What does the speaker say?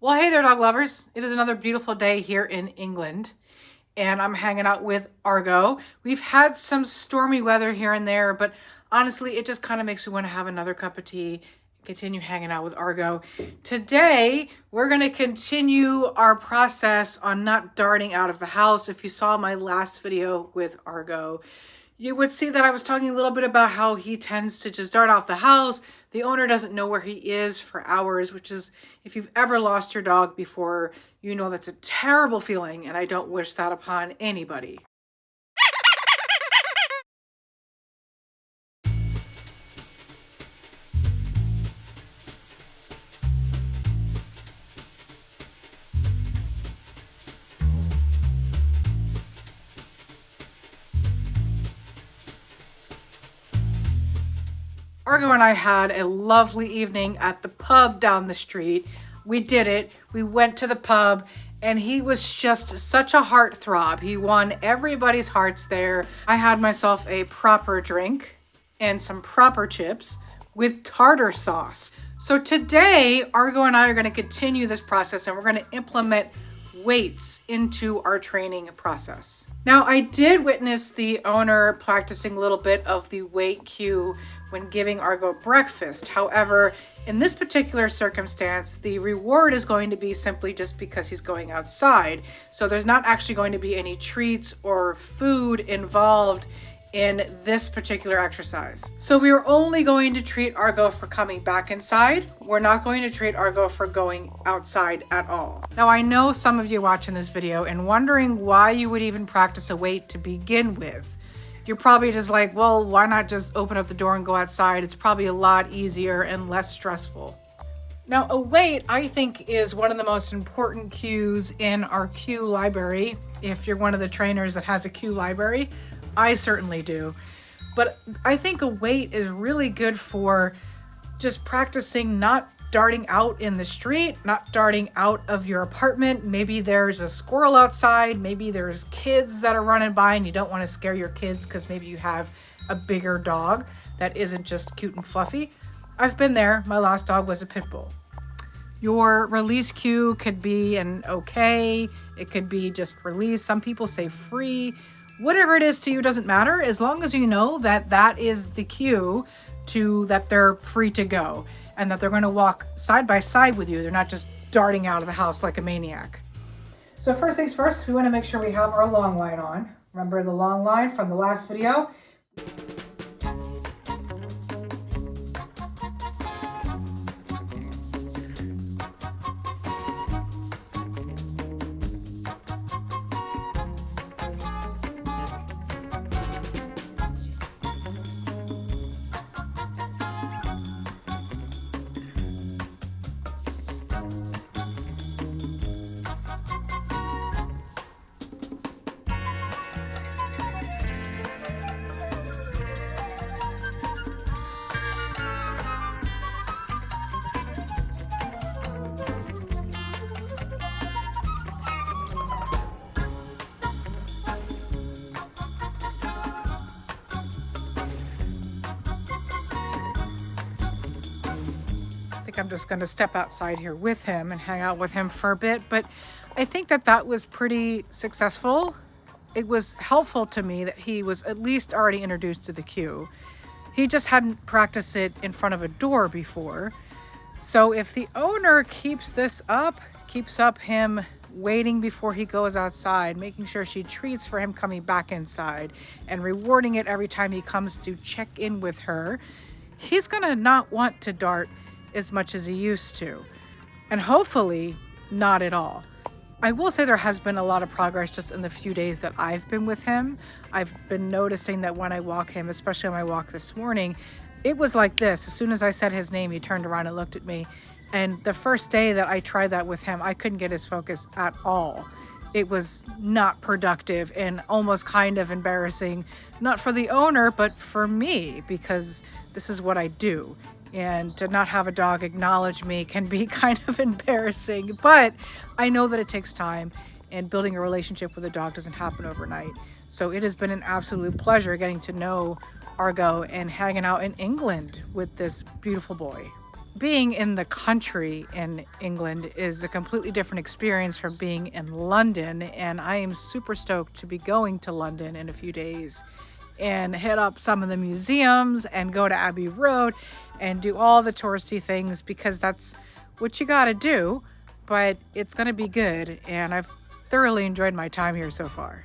Well, hey there, dog lovers. It is another beautiful day here in England, and I'm hanging out with Argo. We've had some stormy weather here and there, but honestly, it just kind of makes me want to have another cup of tea, continue hanging out with Argo. Today, we're going to continue our process on not darting out of the house. If you saw my last video with Argo, you would see that I was talking a little bit about how he tends to just dart out the house. The owner doesn't know where he is for hours, which is, if you've ever lost your dog before, you know that's a terrible feeling, and I don't wish that upon anybody. Argo and I had a lovely evening at the pub down the street. We did it. We went to the pub, and he was just such a heartthrob. He won everybody's hearts there. I had myself a proper drink and some proper chips with tartar sauce. So today, Argo and I are going to continue this process, and we're going to implement weights into our training process. Now, I did witness the owner practicing a little bit of the weight cue when giving Argo breakfast. However, in this particular circumstance, the reward is going to be simply just because he's going outside. So there's not actually going to be any treats or food involved in this particular exercise. So we are only going to treat Argo for coming back inside. We're not going to treat Argo for going outside at all. Now, I know some of you watching this video and wondering why you would even practice a weight to begin with. You're probably just like, well, why not just open up the door and go outside? It's probably a lot easier and less stressful. Now, a weight, I think, is one of the most important cues in our cue library. If you're one of the trainers that has a cue library, I certainly do. But I think a weight is really good for just practicing not darting out in the street, not darting out of your apartment. Maybe there's a squirrel outside. Maybe there's kids that are running by and you don't want to scare your kids because maybe you have a bigger dog that isn't just cute and fluffy. I've been there. My last dog was a pit bull. Your release cue could be an okay. It could be just release. Some people say free. Whatever it is to you doesn't matter, as long as you know that that is the cue to that they're free to go and that they're going to walk side by side with you. They're not just darting out of the house like a maniac. So first things first, we want to make sure we have our long line on. Remember the long line from the last video? I'm just going to step outside here with him and hang out with him for a bit, but I think that that was pretty successful. It was helpful to me that he was at least already introduced to the cue. He just hadn't practiced it in front of a door before. So if the owner keeps this up, keeps up him waiting before he goes outside, making sure she treats for him coming back inside and rewarding it every time he comes to check in with her, he's going to not want to dart as much as he used to, and hopefully not at all. I will say there has been a lot of progress just in the few days that I've been with him. I've been noticing that when I walk him, especially on my walk this morning, it was like this. As soon as I said his name, he turned around and looked at me. And the first day that I tried that with him, I couldn't get his focus at all. It was not productive and almost kind of embarrassing, not for the owner, but for me, because this is what I do. And to not have a dog acknowledge me can be kind of embarrassing, but I know that it takes time, and building a relationship with a dog doesn't happen overnight. So it has been an absolute pleasure getting to know Argo and hanging out in England with this beautiful boy. being in the country in England is a completely different experience from being in London, and I am super stoked to be going to London in a few days and hit up some of the museums and go to Abbey Road and do all the touristy things, because that's what you got to do, but it's going to be good, and I've thoroughly enjoyed my time here so far.